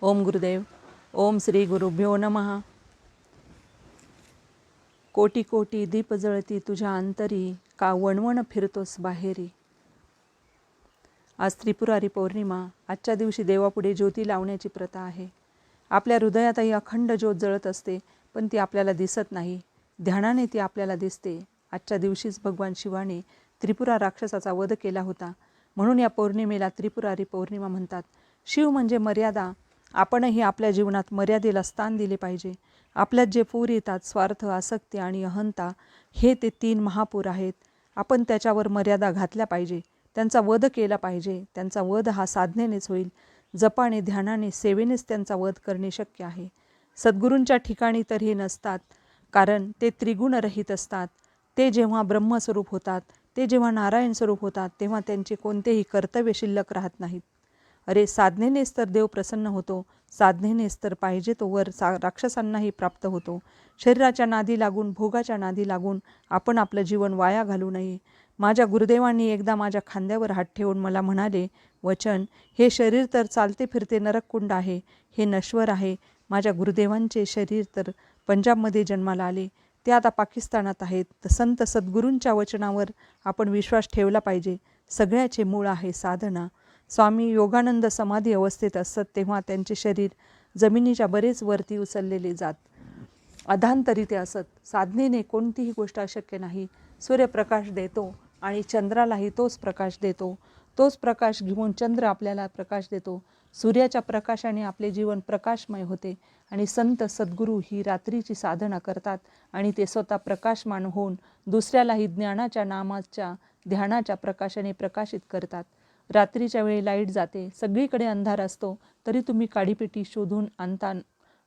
ओम गुरुदेव. ओम श्री गुरुभ्यो नमः. कोटी कोटी दीप जळती तुझ्या अंतरी, का वणवण फिरतोस बाहेरी. आज त्रिपुरारी पौर्णिमा. आजच्या दिवशी देवापुढे ज्योती लावण्याची प्रथा आहे. आपल्या हृदयातही अखंड ज्योत जळत असते, पण ती आपल्याला दिसत नाही. ध्यानाने ती आपल्याला दिसते. आजच्या दिवशीच भगवान शिवाने त्रिपुरा राक्षसाचा वध केला होता, म्हणून या पौर्णिमेला त्रिपुरारी पौर्णिमा म्हणतात. शिव म्हणजे मर्यादा. आपणही आपल्या जीवनात मर्यादेला स्थान दिले पाहिजे. आपल्यात जे पूर येतात, स्वार्थ, आसक्ती आणि अहंता, हे ते 3 महापूर आहेत. आपण त्याच्यावर मर्यादा घातल्या पाहिजे. त्यांचा वध केला पाहिजे. त्यांचा वध हा साधनेनेच होईल. जपाने, ध्यानाने, सेवेनेच त्यांचा वध करणे शक्य आहे. सद्गुरूंच्या ठिकाणी तर हे नसतात, कारण ते त्रिगुणरहित असतात. ते जेव्हा ब्रह्मस्वरूप होतात, ते जेव्हा नारायण स्वरूप होतात, तेव्हा त्यांचे कोणतेही कर्तव्य शिल्लक राहत नाहीत. अरे, साधनेनेच तर देव प्रसन्न होतो. साधनेनेच तर पाहिजे तो वर राक्षसांनाही प्राप्त होतो. शरीराच्या नादी लागून, भोगाच्या नादी लागून आपण आपलं जीवन वाया घालू नये. माझ्या गुरुदेवांनी एकदा माझ्या खांद्यावर हात ठेवून मला म्हणाले, वचन, हे शरीर तर चालते फिरते नरककुंड आहे, हे नश्वर आहे. माझ्या गुरुदेवांचे शरीर तर पंजाबमध्ये जन्माला आले, ते आता पाकिस्तानात आहेत. तर संत सद्गुरूंच्या वचनावर आपण विश्वास ठेवला पाहिजे. सगळ्याचे मूळ आहे साधना. स्वामी योगानंद समाधी अवस्थेत असत तेव्हा त्यांचे शरीर जमिनीच्या बरेच वरती उचललेले जात. अधांतरी ते असत. साधनेने कोणतीही गोष्ट अशक्य नाही. सूर्यप्रकाश देतो आणि चंद्रालाही तोच प्रकाश देतो. तोच प्रकाश घेऊन चंद्र आपल्याला प्रकाश देतो. सूर्याच्या प्रकाशाने आपले जीवन प्रकाशमय होते. आणि संत सद्गुरू ही रात्रीची साधना करतात आणि ते स्वतः प्रकाशमान होऊन दुसऱ्यालाही ज्ञानाच्या, नामाच्या, ध्यानाच्या प्रकाशाने प्रकाशित करतात. रात्रीच्या वेळी लाईट जाते, सगळीकडे अंधार असतो, तरी तुम्ही काडीपेटी शोधून आणता.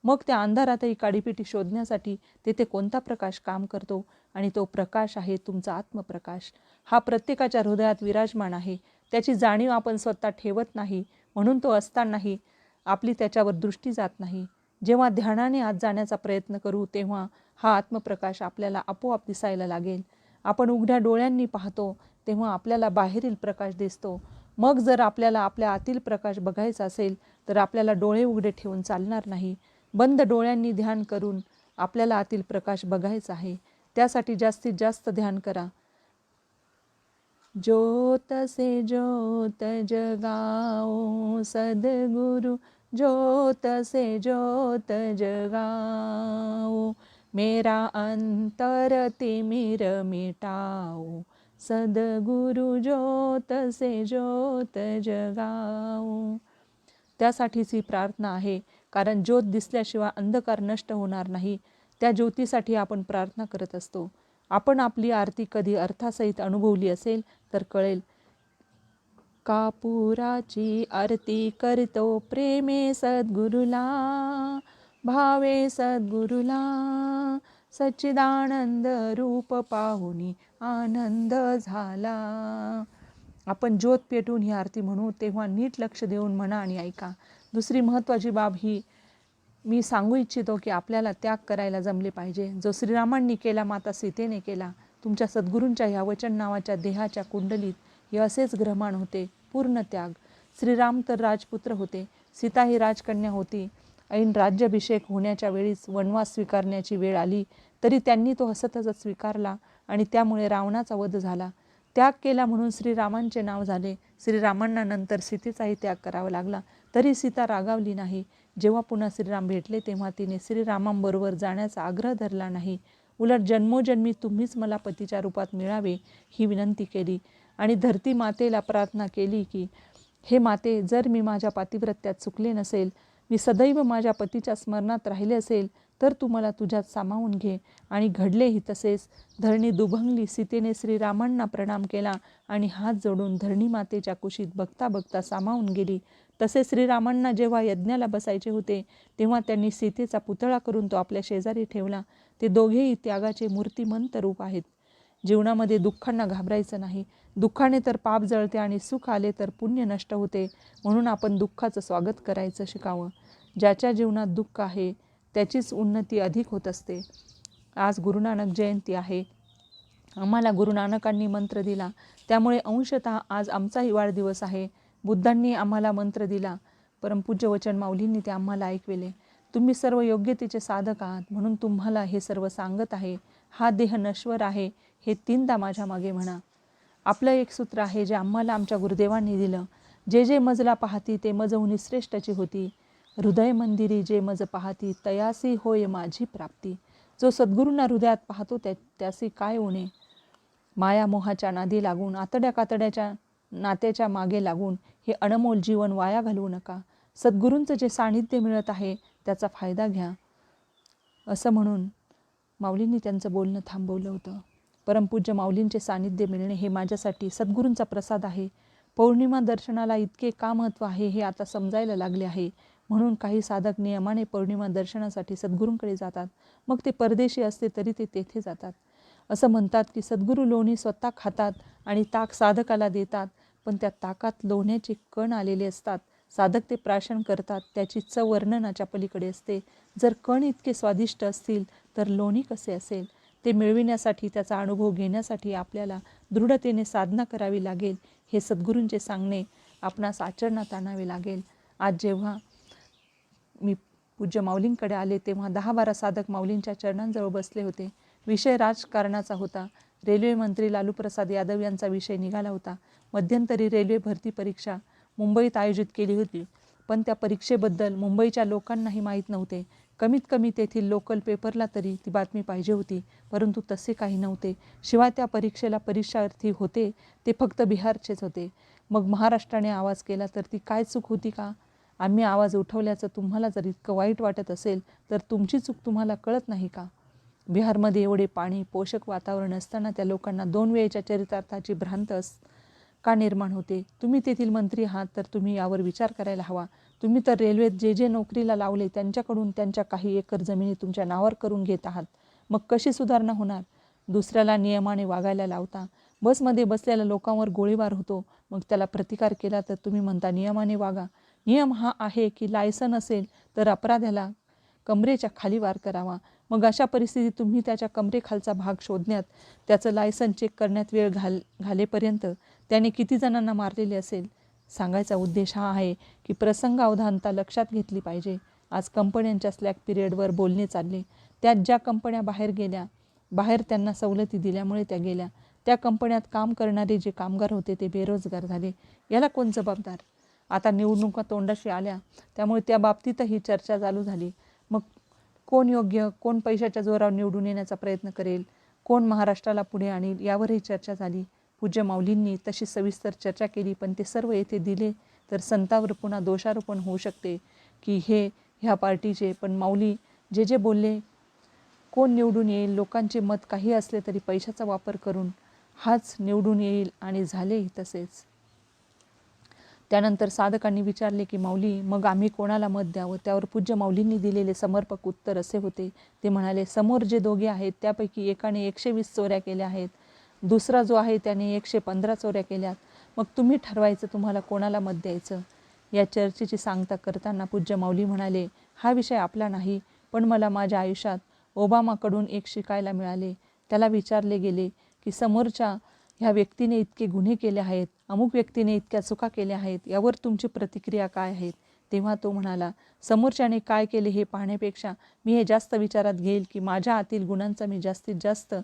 मग त्या अंधारातही काडीपेटी शोधण्यासाठी तेथे कोणता प्रकाश काम करतो? आणि तो प्रकाश आहे तुमचा आत्मप्रकाश. हा प्रत्येकाच्या हृदयात विराजमान आहे. त्याची जाणीव आपण स्वतः ठेवत नाही, म्हणून तो असतानाही आपली त्याच्यावर दृष्टी जात नाही. जेव्हा ध्यानाने आत जाण्याचा प्रयत्न करू, तेव्हा हा आत्मप्रकाश आपल्याला आपोआप दिसायला लागेल. आपण उघड्या डोळ्यांनी पाहतो, तेव्हा आपल्याला बाहेरील प्रकाश दिसतो. मग जर आपल्याला आपल्या आतील प्रकाश बघायचा असेल, तर आपल्याला डोळे उघडे ठेवून चालणार नाही. बंद डोळ्यांनी ध्यान करून आपल्याला आतील प्रकाश बघायचा आहे. त्यासाठी जास्तीत जास्त ध्यान करा. ज्योत से ज्योत जगाओ सद्गुरु, ज्योत से ज्योत जगाओ, मेरा अंतर तिमिर मिटाओ, सद्गुरु ज्योत से ज्योत जगाओ. त्यासाठीच ही प्रार्थना आहे, कारण ज्योत दिसल्याशिवाय अंधकार नष्ट होणार नाही. त्या ज्योतीसाठी आपण प्रार्थना करत असतो. आपण आपली आरती कधी अर्थासहित अनुभवली असेल तर कळेल. कापुराची आरती करतो प्रेमे सद्गुरुला, भावे सद्गुरुला, सच्चिदानंद रूप पाहुनी आनंद झाला. आपण ज्योत पेटून ही आरती म्हणू, तेव्हा नीट लक्ष देऊन म्हणा आणि ऐका. दुसरी महत्त्वाची बाब ही मी सांगू इच्छितो की आपल्याला त्याग करायला जमले पाहिजे. जो श्रीरामांनी केला, माता सीतेने केला. तुमच्या सद्गुरूंच्या ह्या वचन नावाच्या देहाच्या कुंडलीत हे असेच ग्रहमान होते, पूर्ण त्याग. श्रीराम तर राजपुत्र होते, सीता ही राजकन्या होती. ऐन राज्याभिषेक होण्याच्या वेळीच वनवास स्वीकारण्याची वेळ आली, तरी त्यांनी तो हसतच स्वीकारला आणि त्यामुळे रावणाचा वध झाला. त्याग केला म्हणून श्रीरामांचे नाव झाले. श्रीरामांना नंतर सीतेचाही त्याग करावा लागला, तरी सीता रागावली नाही. जेव्हा पुन्हा श्रीराम भेटले, तेव्हा तिने श्रीरामांबरोबर जाण्याचा आग्रह धरला नाही. उलट जन्मोजन्मी तुम्हीच मला पतीच्या रूपात मिळावे ही विनंती केली आणि धरती मातेला प्रार्थना केली की, हे माते, जर मी माझ्या पातिव्रत्यात चुकले नसेल, मी सदैव माझ्या पतीच्या स्मरणात राहिले असेल, तर तू मला तुझ्यात सामावून घे. आणि घडलेही तसेच. धरणी दुभंगली. सीतेने श्रीरामांना प्रणाम केला आणि हात जोडून धरणी मातेच्या कुशीत बघता बघता सामावून गेली. तसे श्रीरामांना जेव्हा यज्ञाला बसायचे होते, तेव्हा त्यांनी सीतेचा पुतळा करून तो आपल्या शेजारी ठेवला. ते दोघेही त्यागाचे मूर्तिमंत रूप आहेत. जीवनामध्ये दुःखांना घाबरायचं नाही. दुःखाने तर पाप जळते आणि सुख आले तर पुण्य नष्ट होते. म्हणून आपण दुःखाचं स्वागत करायचं शिकावं. ज्याच्या जीवनात दुःख आहे, त्याचीच उन्नती अधिक होत असते. आज गुरुनानक जयंती आहे. आम्हाला गुरुनानकांनी मंत्र दिला, त्यामुळे अंशतः आज आमचाही वाढदिवस आहे. बुद्धांनी आम्हाला मंत्र दिला, परमपूज्य वचन माऊलींनी ते आम्हाला ऐकविले. तुम्ही सर्व योग्यतेचे साधक आहात म्हणून तुम्हाला हे सर्व सांगत आहे. हा देह नश्वर आहे हे 3दा माझ्या मागे म्हणा. आपलं एक सूत्र आहे जे आम्हाला आमच्या गुरुदेवांनी दिलं. जे मजला पाहती ते मजहुनी श्रेष्ठची होती. हृदय मंदिरी जे मज पाहती तयासी होय माझी प्राप्ती. जो सद्गुरूंना हृदयात पाहतो त्यासी काय उणे. माया मोहाच्या नादी लागून आतड्या कातड्याच्या नात्याच्या मागे लागून हे अनमोल जीवन वाया घालवू नका. सद्गुरूंचं जे सानिध्य मिळत आहे त्याचा फायदा घ्या. असं म्हणून माऊलींनी त्यांचं बोलणं थांबवलं होतं. परमपूज्य माऊलींचे सानिध्य मिळणे हे माझ्यासाठी सद्गुरूंचा प्रसाद आहे. पौर्णिमा दर्शनाला इतके का महत्त्व आहे हे आता समजायला लागले आहे. म्हणून काही साधक नियमाने पौर्णिमा दर्शनासाठी सद्गुरूंकडे जातात. मग ते परदेशी असते तरी ते तेथे जातात. असं म्हणतात की सद्गुरू लोणी स्वतः खातात आणि ताक साधकाला देतात, पण त्या ताकात लोण्याचे कण आलेले असतात. साधक ते प्राशन करतात. त्याची चव वर्णनाच्या पलीकडे असते. जर कण इतके स्वादिष्ट असतील तर लोणी कसे असेल. ते मिळविण्यासाठी त्याचा अनुभव घेण्यासाठी आपल्याला दृढतेने साधना करावी लागेल. हे सद्गुरूंचे सांगणे आपणास आचरणात आणावे लागेल. आज जेव्हा मी पूज्य माऊलींकडे आले तेव्हा 10-12 साधक माऊलींच्या चरणांजवळ बसले होते. विषय राजकारणाचा होता. रेल्वे मंत्री लालूप्रसाद यादव यांचा विषय निघाला होता. मध्यंतरी रेल्वे भरती परीक्षा मुंबईत आयोजित केली होती, पण त्या परीक्षेबद्दल मुंबईच्या लोकांनाही माहीत नव्हते. कमीत कमी तेथील लोकल पेपरला तरी ती बातमी पाहिजे होती, परंतु तसे काही नव्हते. शिवाय त्या परीक्षेला परीक्षार्थी होते ते फक्त बिहारचेच होते. मग महाराष्ट्राने आवाज केला तर ती काय चूक होती का? आम्ही आवाज उठवल्याचं तुम्हाला जर इतकं वाईट वाटत असेल तर तुमची चूक तुम्हाला कळत नाही का? बिहारमध्ये एवढे पाणी, पोषक वातावरण असताना त्या लोकांना 2 वेळेच्या चरितार्थाची भ्रांत का निर्माण होते? तुम्ही तेथील मंत्री आहात तर तुम्ही यावर विचार करायला हवा. तुम्ही तर रेल्वेत जे नोकरीला लावले त्यांच्याकडून त्यांच्या काही एकर जमिनी तुमच्या नावावर करून घेत आहात. मग कशी सुधारणा होणार? दुसऱ्याला नियमाने वागायला लावता. बसमध्ये बसलेल्या लोकांवर गोळीबार होतो, मग त्याला प्रतिकार केला तर तुम्ही म्हणता नियमाने वागा. नियम हा आहे की लायसन असेल तर अपराध्याला कमरेच्या खाली वार करावा. मग अशा परिस्थितीत तुम्ही त्याच्या कमरेखालचा भाग शोधण्यात, त्याचं लायसन चेक करण्यात वेळ घालेपर्यंत त्याने किती जणांना मारलेले असेल? सांगायचा उद्देश हा आहे की प्रसंगावधानता लक्षात घेतली पाहिजे. आज कंपन्यांच्या स्लॅक पिरियडवर बोलणे चालले. त्यात ज्या कंपन्या बाहेर त्यांना सवलती दिल्यामुळे त्या गेल्या. त्या कंपन्यात काम करणारे जे कामगार होते ते बेरोजगार झाले. याला कोण जबाबदार? आता निवडणुका तोंडाशी आल्या त्यामुळे त्या बाबतीतही चर्चा चालू झाली. मग कोण योग्य, कोण पैशाच्या जोरावर निवडून येण्याचा प्रयत्न करेल, कोण महाराष्ट्राला पुढे आणील यावरही चर्चा झाली. पूज्य माऊलींनी तशी सविस्तर चर्चा केली, पण ते सर्व येथे दिले तर संतांवर पुन्हा दोषारोपण होऊ शकते की हे ह्या पार्टीचे. पण माऊली जे बोलले, कोण निवडून येईल, लोकांचे मत काही असले तरी पैशाचा वापर करून हाच निवडून येईल आणि झालेही तसेच. त्यानंतर साधकांनी विचारले की माऊली मग आम्ही कोणाला मत द्यावं? त्यावर पूज्य माऊलींनी दिलेले समर्पक उत्तर असे होते. ते म्हणाले, समोर जे दोघे आहेत त्यापैकी एकाने 120 चोऱ्या केल्या आहेत, दुसरा जो आहे त्याने 115 चोऱ्या केल्यात. मग तुम्ही ठरवायचं तुम्हाला कोणाला मत द्यायचं. या चर्चेची सांगता करताना पूज्य माऊली म्हणाले, हा विषय आपला नाही, पण मला माझ्या आयुष्यात ओबामाकडून एक शिकायला मिळाले. त्याला विचारले गेले की समोरच्या ह्या व्यक्तीने इतके गुन्हे केले आहेत, अमुक व्यक्तीने इतक्या चुका केल्या आहेत, यावर तुमची प्रतिक्रिया काय आहेत? तेव्हा तो म्हणाला, समोरच्याने काय केले हे पाहण्यापेक्षा मी हे जास्त विचारात घेईल की माझ्या आतील गुणांचा मी जास्तीत जास्त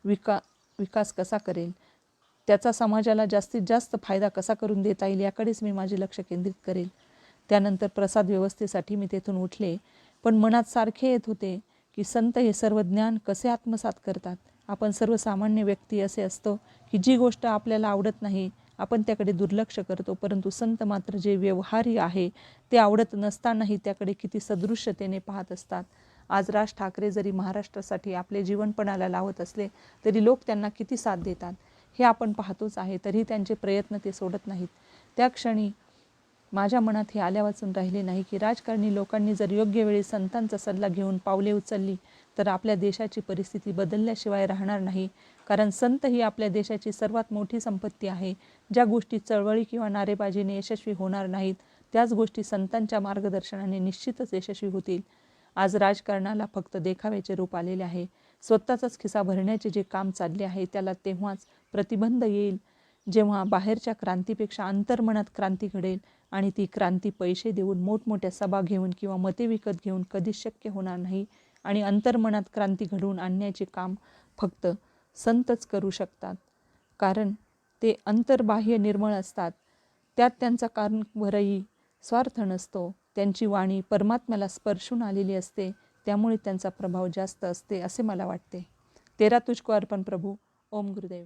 विकास कसा करेल, त्याचा समाजाला जास्तीत जास्त फायदा कसा करून देता येईल याकडेच मी माझे लक्ष केंद्रित करेल. त्यानंतर प्रसाद व्यवस्थेसाठी मी तेथून उठले, पण मनात सारखे येत होते की संत हे सर्व ज्ञान कसे आत्मसात करतात. आपण सर्वसामान्य व्यक्ती असे असतो की जी गोष्ट आपल्याला आवडत नाही आपण त्याकडे दुर्लक्ष करतो, परंतु संत मात्र जे व्यवहारी आहे ते आवडत नसतानाही त्याकडे किती सदृश्यतेने पाहत असतात. आज राज ठाकरे जरी महाराष्ट्रासाठी आपले जीवनपणाला लावत असले तरी लोक त्यांना किती साथ देतात हे आपण पाहतोच आहे. तरी त्यांचे प्रयत्न ते सोडत नाहीत. त्या क्षणी माझ्या मनात हे आल्यावाचून राहिले नाही की राजकारणी लोकांनी जर योग्य वेळी संतांचा सल्ला घेऊन पावले उचलली तर आपल्या देशाची परिस्थिती बदलल्याशिवाय राहणार नाही. कारण संत ही आपल्या देशाची सर्वात मोठी संपत्ती आहे. ज्या गोष्टी चळवळी किंवा नारेबाजीने यशस्वी होणार नाहीत त्याच गोष्टी संतांच्या मार्गदर्शनाने निश्चितच यशस्वी होतील. आज राजकारणाला फक्त देखाव्याचे रूप आलेले आहे. स्वतःचाच खिसा भरण्याचे जे काम चालले आहे त्याला तेव्हाच प्रतिबंध येईल जेव्हा बाहेरच्या क्रांतीपेक्षा अंतर्मनात क्रांती घडेल आणि ती क्रांती पैसे देऊन मोठमोठ्या सभा घेऊन किंवा मते विकत घेऊन कधीच शक्य होणार नाही. आणि अंतर्मनात क्रांती घडवून आणण्याचे काम फक्त संतच करू शकतात, कारण ते अंतर्बाह्य निर्मळ असतात. त्यात त्यांचा कारणवरही स्वार्थ नसतो. त्यांची वाणी परमात्म्याला स्पर्शून आलेली असते, त्यामुळे त्यांचा प्रभाव जास्त असते असे मला वाटते. तेरा तुझको अर्पण प्रभू. ओम गुरुदेव.